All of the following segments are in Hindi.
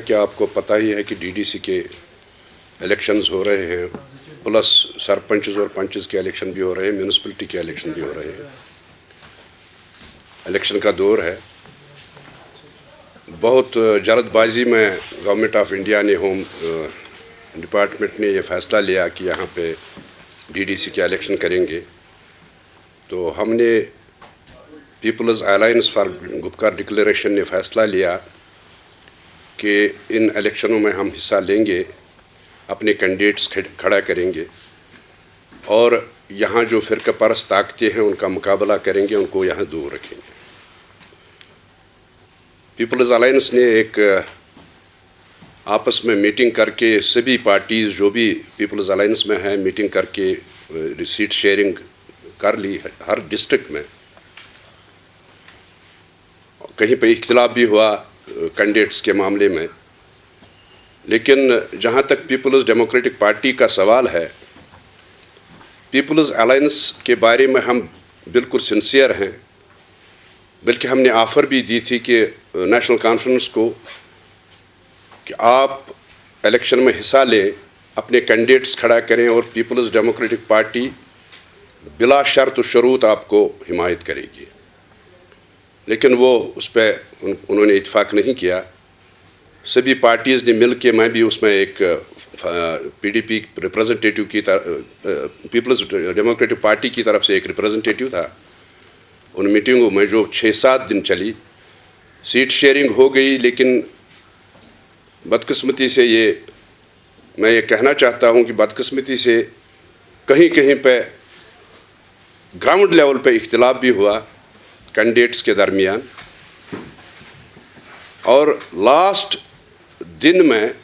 क्या आपको पता ही है कि डीडीसी के इलेक्शंस हो रहे हैं, प्लस सरपंचेस और पंचेस के इलेक्शन भी हो रहे हैं, म्यूनिसिपलिटी के इलेक्शन भी हो रहे हैं। इलेक्शन का दौर है। बहुत जल्दबाजी में गवर्नमेंट ऑफ इंडिया ने, होम डिपार्टमेंट ने ये फ़ैसला लिया कि यहाँ पे डीडीसी के इलेक्शन करेंगे। तो हमने people's alliance for Gupkar declaration ने फ़ैसला लिया कि इन इलेक्शनों में हम हिस्सा लेंगे, अपने कैंडिडेट्स खड़ा करेंगे और यहाँ जो फ़िरका परस्त ताकतें हैं उनका मुकाबला करेंगे, उनको यहाँ दूर रखेंगे। पीपल्स अलायंस ने एक आपस में मीटिंग करके सभी पार्टीज़ जो भी पीपल्स अलायंस में हैं मीटिंग करके सीट शेयरिंग कर ली हर डिस्ट्रिक्ट में। कहीं पे इख्तिलाफ भी हुआ कैंडिडेट्स के मामले में, लेकिन जहाँ तक पीपल्स डेमोक्रेटिक पार्टी का सवाल है, पीपल्स अलायंस के बारे में हम बिल्कुल सिंसियर हैं। बल्कि हमने ऑफ़र भी दी थी कि नेशनल कॉन्फ्रेंस को कि आप इलेक्शन में हिस्सा लें, अपने कैंडिडेट्स खड़ा करें और पीपल्स डेमोक्रेटिक पार्टी बिला शर्त व शरूत आपको हिमायत करेगी। लेकिन वो उस पर उन्होंने इत्फाक नहीं किया। सभी पार्टीज़ ने मिल के, मैं भी उसमें एक पीडीपी रिप्रेजेंटेटिव की पीपल्स डेमोक्रेटिक पार्टी की तरफ से एक रिप्रेजेंटेटिव था। उन मीटिंगों में जो 6-7 दिन चली, सीट शेयरिंग हो गई, लेकिन बदकिस्मती से मैं ये कहना चाहता हूँ कि बदकिस्मती से कहीं कहीं पे ग्राउंड लेवल पे इख्तिलाफ भी हुआ कैंडिडेट्स के दरमियान। और लास्ट दिन में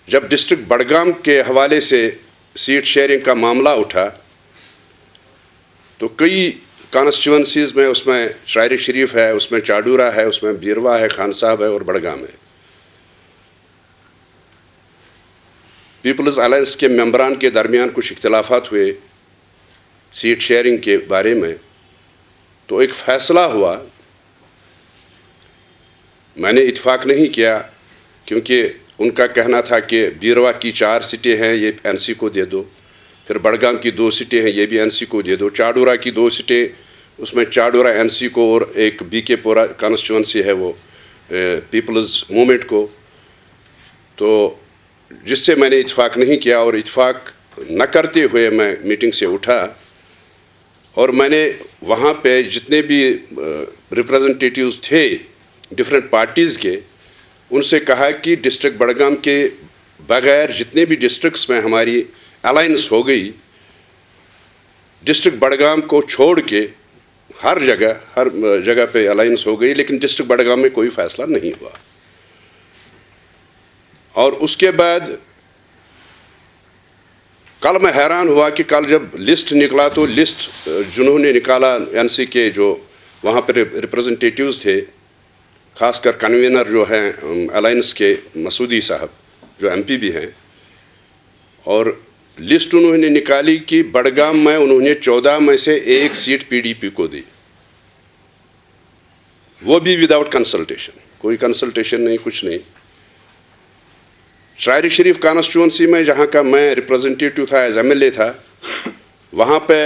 जब डिस्ट्रिक्ट बडगाम के हवाले से सीट शेयरिंग का मामला उठा, तो कई कॉन्स्टिट्यूंसीज़ में, उसमें शायर शरीफ है, उसमें चाडूरा है, उसमें बीरवा है, खान साहब है और बडगाम है, पीपल्स अलायंस के मेंबरान के दरमियान कुछ इख्तिलाफात हुए सीट शेयरिंग के बारे में। तो एक फ़ैसला हुआ, मैंने इत्फाक नहीं किया क्योंकि उनका कहना था कि बीरवा की 4 सीटें हैं, ये एनसी को दे दो, फिर बडगाम की 2 सीटें हैं, ये भी एनसी को दे दो, चाडूरा की 2 सीटें, उसमें चाडूरा एनसी को और एक बीके पोरा कॉन्स्टिट्यूंसी है वो पीपल्स मूवमेंट को। तो जिससे मैंने इत्फाक नहीं किया और इत्फाक न करते हुए मैं मीटिंग से उठा और मैंने वहाँ पे जितने भी रिप्रेजेंटेटिव्स थे डिफरेंट पार्टीज़ के, उनसे कहा कि डिस्ट्रिक्ट बडगाम के बगैर जितने भी डिस्ट्रिक्ट्स में हमारी अलायंस हो गई, डिस्ट्रिक्ट बडगाम को छोड़ के हर जगह पे अलायंस हो गई, लेकिन डिस्ट्रिक्ट बडगाम में कोई फ़ैसला नहीं हुआ। और उसके बाद कल मैं हैरान हुआ कि कल जब लिस्ट निकला, तो लिस्ट जिन्होंने निकाला एनसी के जो वहाँ पर रिप्रेजेंटेटिव्स थे, खासकर कन्वीनर जो हैं अलायंस के मसूदी साहब जो एमपी भी हैं, और लिस्ट उन्होंने निकाली कि बडगाम में उन्होंने 14 में से 1 सीट पीडीपी को दी, वो भी विदाउट कंसल्टेशन, कोई कंसल्टेशन नहीं, कुछ नहीं। शायर शरीफ कॉन्स्टिट्यूंसी में जहाँ का मैं रिप्रेजेंटेटिव था, एज एमएलए था, वहाँ पे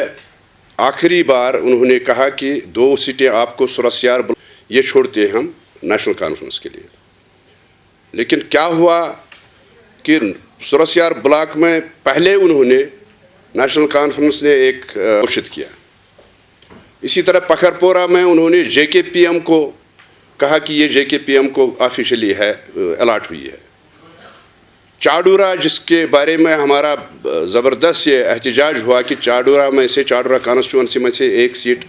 आखिरी बार उन्होंने कहा कि 2 सीटें आपको सुरसियार ये छोड़ते हैं हम नेशनल कॉन्फ्रेंस के लिए। लेकिन क्या हुआ कि सुरसियार ब्लॉक में पहले उन्होंने नेशनल कॉन्फ्रेंस ने एक घोषित किया। इसी तरह पखरपोरा में उन्होंने जेकेपीएम को कहा कि ये जेकेपीएम को ऑफिशियली है अलाट हुई है। चाडूरा, जिसके बारे में हमारा ज़बरदस्त ये एहतजाज हुआ कि चाडूरा में से, चाडूरा कॉन्स्टिट्यूंसी में से 1 सीट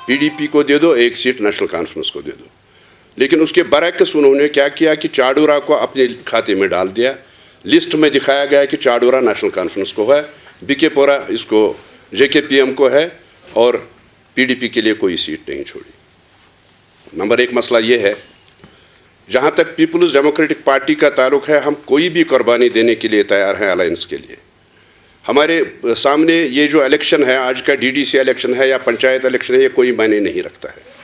पीडीपी को दे दो, 1 सीट नेशनल कॉन्फ्रेंस को दे दो। लेकिन उसके बरक्स उन्होंने क्या किया कि चाडूरा को अपने खाते में डाल दिया। लिस्ट में दिखाया गया कि चाडूरा नेशनल कॉन्फ्रेंस को है, बीकेपोरा इसको जेकेपीएम को है, और पीडीपी के लिए कोई सीट नहीं छोड़ी। नंबर 1 मसला ये है, जहाँ तक पीपल्स डेमोक्रेटिक पार्टी का ताल्लुक है, हम कोई भी कुर्बानी देने के लिए तैयार हैं अलायंस के लिए। हमारे सामने ये जो इलेक्शन है, आज का डीडीसी इलेक्शन है या पंचायत इलेक्शन है, ये कोई मायने नहीं रखता है।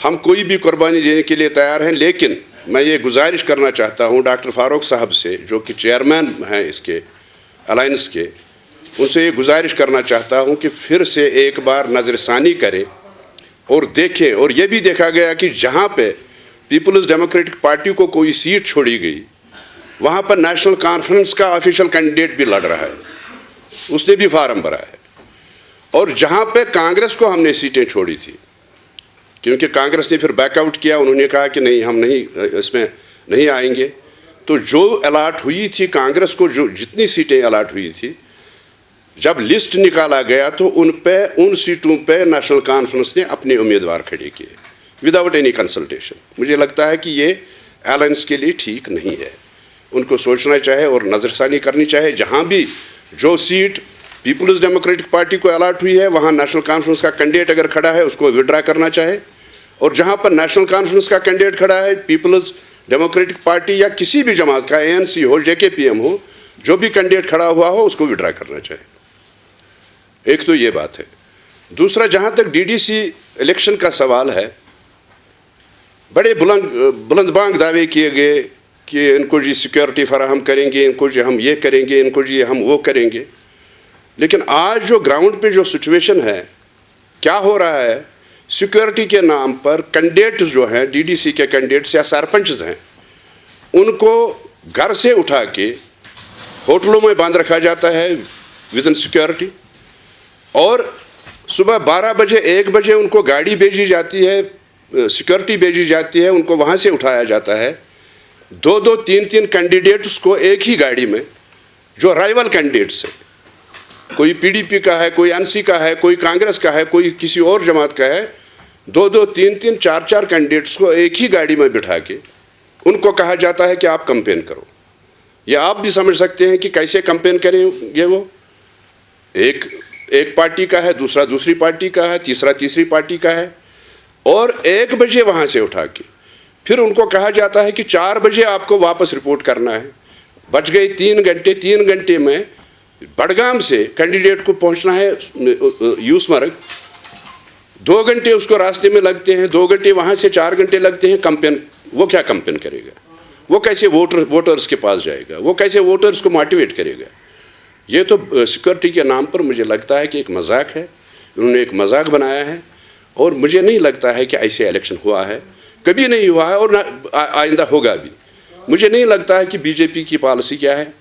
हम कोई भी कुर्बानी देने के लिए तैयार हैं, लेकिन मैं ये गुजारिश करना चाहता हूँ डॉक्टर फारूक साहब से, जो कि चेयरमैन हैं इसके अलायंस के, उनसे ये गुजारिश करना चाहता हूँ कि फिर से एक बार नज़रसानी करें और देखें। और ये भी देखा गया कि जहाँ पे पीपल्स डेमोक्रेटिक पार्टी को कोई सीट छोड़ी गई, वहाँ पर नेशनल कॉन्फ्रेंस का ऑफिशियल कैंडिडेट भी लड़ रहा है, उसने भी फार्म भरा है। और जहाँ पे कांग्रेस को हमने सीटें छोड़ी थी, क्योंकि कांग्रेस ने फिर बैकआउट किया, उन्होंने कहा कि नहीं, हम नहीं, इसमें नहीं आएंगे, तो जो अलाट हुई थी कांग्रेस को, जो जितनी सीटें अलाट हुई थी, जब लिस्ट निकाला गया तो उन सीटों पे नेशनल कॉन्फ्रेंस ने अपने उम्मीदवार खड़े किए विदाउट एनी कंसल्टेशन। मुझे लगता है कि ये अलायंस के लिए ठीक नहीं है, उनको सोचना चाहिए और नज़रसानी करनी चाहिए। जहाँ भी जो सीट पीपल्स डेमोक्रेटिक पार्टी को अलाट हुई है, वहाँ नेशनल कॉन्फ्रेंस का कैंडिडेट अगर खड़ा है उसको विड्रा करना चाहिए, और जहाँ पर नेशनल कॉन्फ्रेंस का कैंडिडेट खड़ा है, पीपल्स डेमोक्रेटिक पार्टी या किसी भी जमात का, ANC हो, JKPM हो, जो भी कैंडिडेट खड़ा हुआ हो उसको विड्रा करना चाहिए। एक तो ये बात है। दूसरा, जहाँ तक DDC इलेक्शन का सवाल है, बड़े बुलंदबांग दावे किए गए कि इनको जी सिक्योरिटी फराहम करेंगे, इनको जी हम ये करेंगे, इनको जी हम वो करेंगे, लेकिन आज जो ग्राउंड पे जो सिचुएशन है, क्या हो रहा है, सिक्योरिटी के नाम पर कैंडिडेट्स जो हैं, DDC के कैंडिडेट्स या सरपंच हैं, उनको घर से उठा के होटलों में बांध रखा जाता है विद इन सिक्योरिटी, और सुबह 12 बजे 1 बजे उनको गाड़ी भेजी जाती है, सिक्योरिटी भेजी जाती है, उनको वहाँ से उठाया जाता है। 2-2, 3-3 कैंडिडेट्स को एक ही गाड़ी में, जो राइवल कैंडिडेट्स हैं, कोई PDP का है, कोई NC का है, कोई कांग्रेस का है, कोई किसी और जमात का है, 2-2, 3-3, 4-4 कैंडिडेट्स को एक ही गाड़ी में बिठा के उनको कहा जाता है कि आप कैंपेन करो। ये आप भी समझ सकते हैं कि कैसे कैंपेन करेंगे वो। एक पार्टी का है, दूसरा दूसरी पार्टी का है, तीसरा तीसरी पार्टी का है, और 1 बजे वहाँ से उठा के फिर उनको कहा जाता है कि 4 बजे आपको वापस रिपोर्ट करना है। बच गए 3 घंटे, 3 घंटे में बड़गाम से कैंडिडेट को पहुंचना है यूसमर्ग, 2 घंटे उसको रास्ते में लगते हैं, 2 घंटे वहाँ से 4 घंटे लगते हैं कैंपेन। वो क्या कैंपेन करेगा? वो कैसे वोटर्स के पास जाएगा? वो कैसे वोटर्स को मोटिवेट करेगा? ये तो सिक्योरिटी के नाम पर मुझे लगता है कि एक मजाक है, उन्होंने एक मजाक बनाया है, और मुझे नहीं लगता है कि ऐसे इलेक्शन हुआ है, कभी नहीं हुआ है, और आइंदा होगा भी। मुझे नहीं लगता है कि BJP की पॉलिसी क्या है,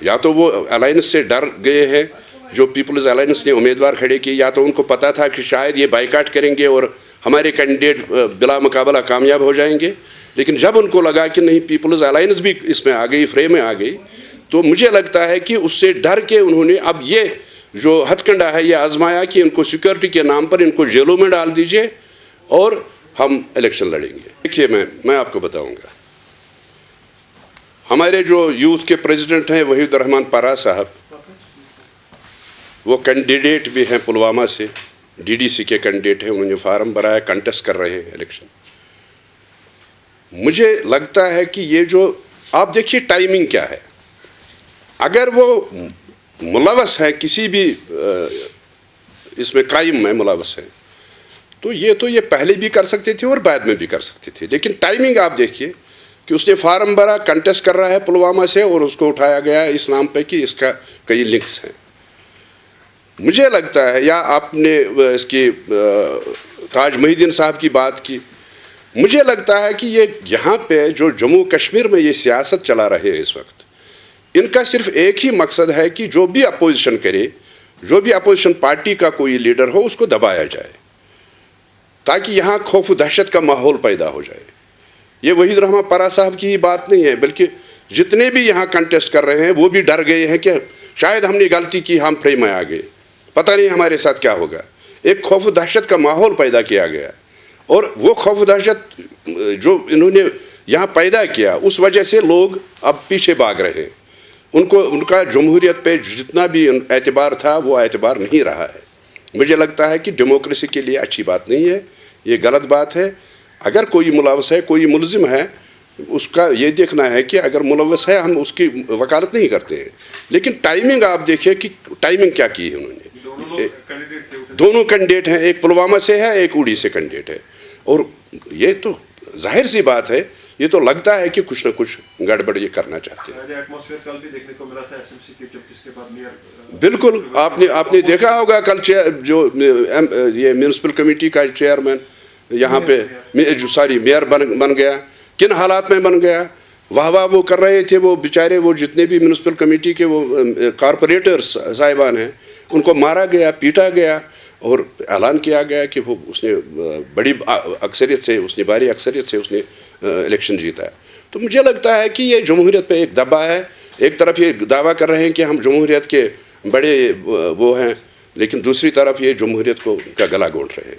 या तो वो अलायंस से डर गए हैं, जो पीपल्स अलायंस ने उम्मीदवार खड़े किए, या तो उनको पता था कि शायद ये बाइकाट करेंगे और हमारे कैंडिडेट बिला मुकाबला कामयाब हो जाएंगे। लेकिन जब उनको लगा कि नहीं, पीपल्स अलायंस भी इसमें आ गई, फ्रेम में आ गई, तो मुझे लगता है कि उससे डर के उन्होंने अब ये जो हथकंडा है ये आजमाया कि इनको सिक्योरिटी के नाम पर इनको जेलों में डाल दीजिए और हम इलेक्शन लड़ेंगे। देखिए, मैं आपको बताऊंगा, हमारे जो यूथ के प्रेसिडेंट हैं वहीदुर रहमान पारा साहब, वो कैंडिडेट भी हैं पुलवामा से, DDC के कैंडिडेट हैं, उन्होंने फार्म भरा है, कंटेस्ट कर रहे हैं इलेक्शन। मुझे लगता है कि ये जो आप देखिए टाइमिंग क्या है, अगर वो मुलवस है किसी भी इसमें क्राइम में मुलवस है, तो ये पहले भी कर सकते थे और बाद में भी कर सकते थे। लेकिन टाइमिंग आप देखिए कि उसने फार्म भरा, कंटेस्ट कर रहा है पुलवामा से, और उसको उठाया गया इस नाम पे कि इसका कई लिंक्स हैं। मुझे लगता है, या आपने इसकी ताज मोहिद्दीन साहब की बात की, मुझे लगता है कि ये यहाँ पे जो जम्मू कश्मीर में ये सियासत चला रहे हैं इस वक्त, इनका सिर्फ एक ही मकसद है कि जो भी अपोजिशन करे, जो भी अपोजिशन पार्टी का कोई लीडर हो, उसको दबाया जाए, ताकि यहाँ खौफ दहशत का माहौल पैदा हो जाए। ये वहीदुर रहमान पारा साहब की ही बात नहीं है, बल्कि जितने भी यहाँ कंटेस्ट कर रहे हैं वो भी डर गए हैं कि शायद हमने गलती की, हम फ्रेम में आ गए, पता नहीं हमारे साथ क्या होगा। एक खौफ दहशत का माहौल पैदा किया गया, और वो खौफ दहशत जो इन्होंने यहाँ पैदा किया, उस वजह से लोग अब पीछे भाग रहे हैं। उनका जमहूरियत पे जितना भी एतबार था वो एतबार नहीं रहा है। मुझे लगता है कि डेमोक्रेसी के लिए अच्छी बात नहीं है, ये गलत बात है। अगर कोई मुलवस है, कोई मुलजिम है, उसका ये देखना है कि अगर मुलवस है हम उसकी वकालत नहीं करते हैं, लेकिन टाइमिंग आप देखिए कि टाइमिंग क्या की है उन्होंने। दोनों कैंडिडेट हैं, एक पुलवामा से है, एक उड़ी से कैंडिडेट है। और ये तो जाहिर सी बात है, ये तो लगता है कि कुछ न कुछ गड़बड़ ये करना चाहते हैं। एटमॉस्फेयर कल भी देखने को मिला था एसएमसी के, जब जिसके बाद मेयर बिल्कुल, आपने देखा होगा कल जो ये म्यूनिसिपल कमेटी का चेयरमैन यहाँ पे मेयर बन गया, किन हालात में बन गया। वाह वाह वो कर रहे थे, वो बेचारे वो जितने भी म्यूनिसिपल कमेटी के वो कारपोरेटर्स साहिबान हैं, उनको मारा गया, पीटा गया और ऐलान किया गया कि वो उसने बड़ी अक्सरियत से, उसने भारी अक्सरियत से उसने इलेक्शन जीता है। तो मुझे लगता है कि ये जमहूरियत पे एक दबा है। एक तरफ ये दावा कर रहे हैं कि हम जमहूरियत के बड़े वो हैं, लेकिन दूसरी तरफ ये जमहूरियत को का गला घोंट रहे हैं।